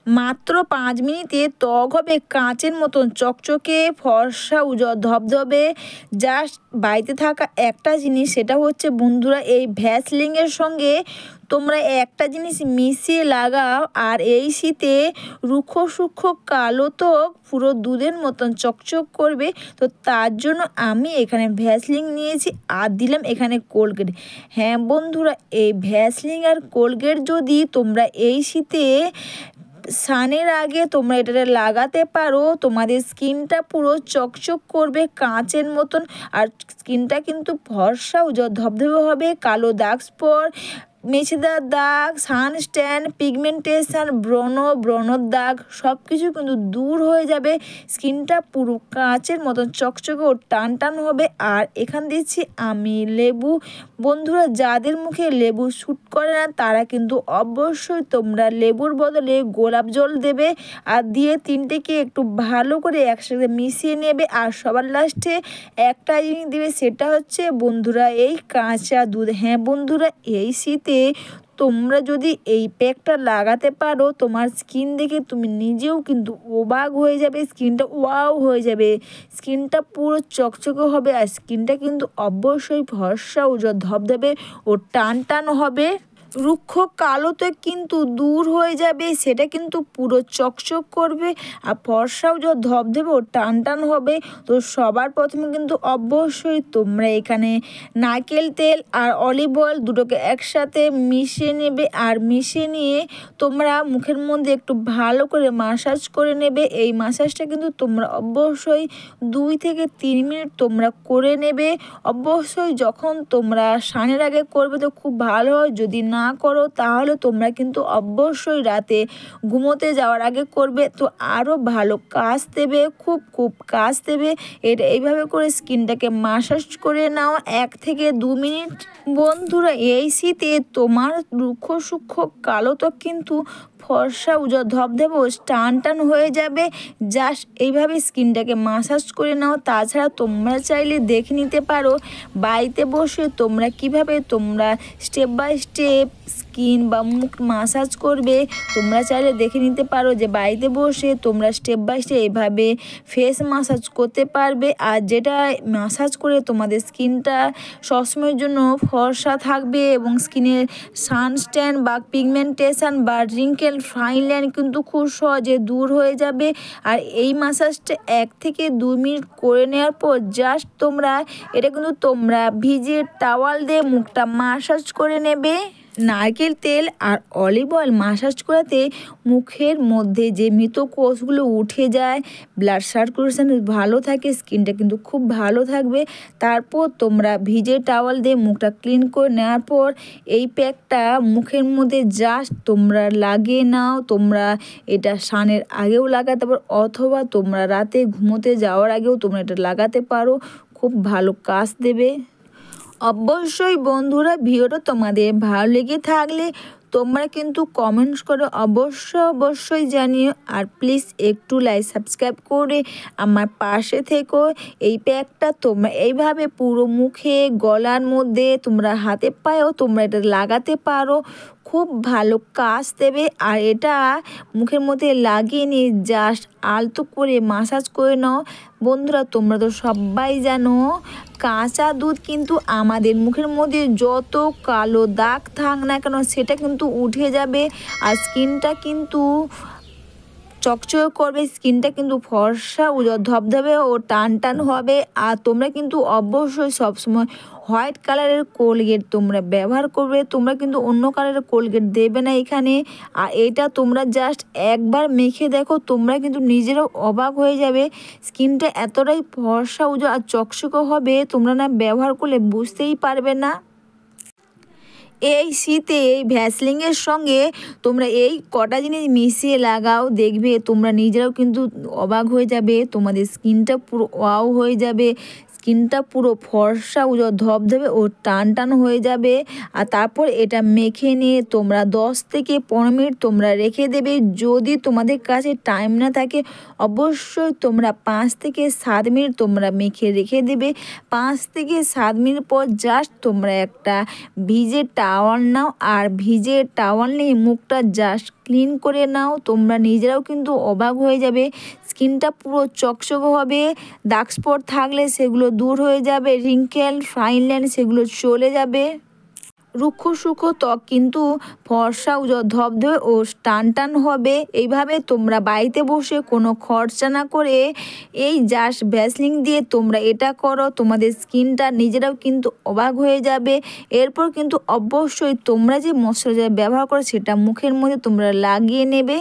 মাত্র 5 মিনিটে ত্বক হবে কাঁচের মতন চকচকে, ফর্সা, উজ্জ্বল ধবধবে। জাস্ট বাড়িতে থাকা একটা জিনিস, সেটা হচ্ছে বন্ধুরা এই ভ্যাসলিনের সঙ্গে তোমরা একটা জিনিস মিশিয়ে লাগাও, আর এই শীতে রুক্ষ সূক্ষ্ম কালো ত্বক পুরো দুধের মতন চকচক করবে। তো তার জন্য আমি এখানে ভ্যাসলিন নিয়েছি আর দিলাম এখানে কোলগেট। হ্যাঁ বন্ধুরা, এই ভ্যাসলিন আর কোলগেট যদি তোমরা এই শীতে স্নানের আগে তোমরা এটা লাগাতে পারো, তোমাদের স্কিনটা পুরো চকচক করবে কাঁচের মতন। আর স্কিনটা কিন্তু ফর্সা উজ্জ্বল ধবধবে হবে। কালো দাগ স্পট, মেছেদার দাগ, সানস্ট্যান, পিগমেন্টেশন, ব্রণর দাগ সব কিছু কিন্তু দূর হয়ে যাবে। স্কিনটা পুরো কাঁচের মতন চকচকে ও টান টান হবে। আর এখান দিচ্ছি আমি লেবু। বন্ধুরা, যাদের মুখে লেবু শ্যুট করে না তারা কিন্তু অবশ্যই তোমরা লেবুর বদলে গোলাপ জল দেবে, আর দিয়ে তিনটেকে একটু ভালো করে একসাথে মিশিয়ে নেবে। আর সবার লাস্টে একটা জিনিস দেবে, সেটা হচ্ছে বন্ধুরা এই কাঁচা দুধ। হ্যাঁ বন্ধুরা, এই শীতে তোমরা যদি এই প্যাকটা লাগাতে পারো, তোমার স্কিন দেখে তুমি নিজেও কিন্তু অবাক হয়ে যাবে, স্কিনটা ওয়াও হয়ে যাবে, স্কিনটা পুরো চকচকে হবে। আর স্কিনটা কিন্তু অবশ্যই ফর্সা উজ্জ্বল ধবধবে ও টান টান হবে। রুক্ষ কালো তো কিন্তু দূর হয়ে যাবে, সেটা কিন্তু পুরো চকচক করবে। আর ফর্সাও যত ধবধবে ও টান টান হবে। তো সবার প্রথমে কিন্তু অবশ্যই তোমরা এখানে নারকেল তেল আর অলিভ অয়েল দুটোকে একসাথে মিশিয়ে নেবে। আর মিশিয়ে নিয়ে তোমরা মুখের মধ্যে একটু ভালো করে মাসাজ করে নেবে। এই মাসাজটা কিন্তু তোমরা অবশ্যই 2 থেকে 3 মিনিট তোমরা করে নেবে। অবশ্যই যখন তোমরা স্নানের আগে করবে তো খুব ভালো হয়, যদি না করো তাহলে তোমরা কিন্তু অবশ্যই রাতে ঘুমোতে যাওয়ার আগে করবে, তো আরও ভালো কাজ দেবে, খুব কাজ দেবে। এটা এইভাবে করে স্কিনটাকে মাসাজ করে নাও 1 থেকে 2 মিনিট। বন্ধুরা, এই শীতে তোমার রুক্ষ সূক্ষ্ম কালো ত্বক কিন্তু ফর্সা উজ্জ্বল ধবধবে ও টান টান হয়ে যাবে। জাস্ট এইভাবে স্কিনটাকে মাসাজ করে নাও। তাছাড়া তোমরা চাইলে দেখে নিতে পারো বাড়িতে বসে তোমরা কিভাবে তোমরা স্টেপ বাই স্টেপ স্কিন বা মুখ মাসাজ করবে। তোমরা চাইলে দেখে নিতে পারো যে বাড়িতে বসে তোমরা স্টেপ বাই স্টেপ এইভাবে ফেস মাসাজ করতে পারবে। আর যেটা মাসাজ করে তোমাদের স্কিনটা সবসময়ের জন্য ফর্সা থাকবে এবং স্কিনের সানস্ট্যান বা পিগমেন্টেশন বা রিঙ্কেল ফাইন লাইন কিন্তু খুব সহজে দূর হয়ে যাবে। আর এই মাসাজটা 1 থেকে 2 মিনিট করে নেওয়ার পর জাস্ট তোমরা এটা কিন্তু তোমরা ভিজে টাওয়াল দিয়ে মুখটা মাসাজ করে নেবে। নারকেল তেল আর অলিভ অয়েল মাসাজ করাতে মুখের মধ্যে যে মৃত কোষগুলো উঠে যায়, ব্লাড সার্কুলেশন ভালো থাকে, স্কিনটা কিন্তু খুব ভালো থাকবে। তারপর তোমরা ভিজে টাওয়াল দিয়ে মুখটা ক্লিন করে নেওয়ার পর এই প্যাকটা মুখের মধ্যে জাস্ট তোমরা লাগিয়ে নাও। তোমরা এটা স্নানের আগেও লাগাতে পারো, অথবা তোমরা রাতে ঘুমোতে যাওয়ার আগেও তোমরা এটা লাগাতে পারো, খুব ভালো কাজ দেবে। অবশ্যই বন্ধুরা, ভিডিওটা তোমাদের ভালো লেগে থাকলে তোমরা কিন্তু কমেন্টস করে অবশ্যই জানিও। আর প্লিজ একটু লাইক সাবস্ক্রাইব করে আমার পাশে থেকো। এই প্যাকটা তোমরা এইভাবে পুরো মুখে, গলার মধ্যে, তোমরা হাতে পায়েও তোমরা এটা লাগাতে পারো, খুব ভালো কাজ দেবে। আর এটা মুখের মধ্যে লাগিয়ে নিয়ে জাস্ট আলতো করে মাসাজ করে নাও। বন্ধুরা, তোমরা তো সবাই জানো কাঁচা দুধ কিন্তু আমাদের মুখের মধ্যে যত কালো দাগ থাক না কেন সেটা কিন্তু উঠে যাবে। আর স্কিনটা কিন্তু চকচক করবে, স্কিনটা কিন্তু ফর্সা উজ্জ্বল ধবধবে ও টান টান হবে। আর তোমরা কিন্তু অবশ্যই সবসময় হোয়াইট কালারের কোলগেট তোমরা ব্যবহার করবে, তোমরা কিন্তু অন্য কালারের কোলগেট দেবে না এখানে। আর এটা তোমরা জাস্ট একবার মেখে দেখো, তোমরা কিন্তু নিজেরাও অবাক হয়ে যাবে, স্কিনটা এতটাই ফর্সা উজ্জ্বল আর চকচকে হবে, তোমরা না ব্যবহার করলে বুঝতেই পারবে না। এই শীতে এই ভ্যাসলিনের সঙ্গে তোমরা এই কটা জিনিস মিশিয়ে লাগাও, দেখবে তোমরা নিজেরাও কিন্তু অবাক হয়ে যাবে, তোমাদের স্কিনটা পুরো ওয়াও হয়ে যাবে। স্কিনটা পুরো ফর্সা উজ্জ্বল ধবধবে ও টান টান হয়ে যাবে। আর তারপর এটা মেখে নিয়ে তোমরা 10 থেকে 15 মিনিট তোমরা রেখে দেবে। যদি তোমাদের কাছে টাইম না থাকে অবশ্যই তোমরা 5 থেকে 7 মিনিট তোমরা মেখে রেখে দেবে। 5 থেকে 7 মিনিট পর জাস্ট তোমরা একটা ভিজে টাওয়াল নাও, আর ভিজে টাওয়াল নিয়ে মুখটা জাস্ট ক্লিন করে নাও। তোমরা নিজেরাও কিন্তু অবাক হয়ে যাবে, স্কিনটা পুরো চকচকে হবে, ডার্ক স্পট থাকলে সেগুলো দূর হয়ে যাবে, রিঙ্কেল ফাইন লাইন সেগুলো চলে যাবে। রুক্ষ সূক্ষ্ম ত্বক কিন্তু ফর্সা উজ্জ্বল ধবধবে ও টান টান হবে। এইভাবে তোমরা বাড়িতে বসে কোনো খরচা না করে এই জাস্ট ভ্যাসলিন দিয়ে তোমরা এটা করো, তোমাদের স্কিনটা নিজেরাও কিন্তু অবাক হয়ে যাবে। এরপর কিন্তু অবশ্যই তোমরা যে ময়শ্চারাইজার ব্যবহার করো সেটা মুখের মধ্যে তোমরা লাগিয়ে নেবে।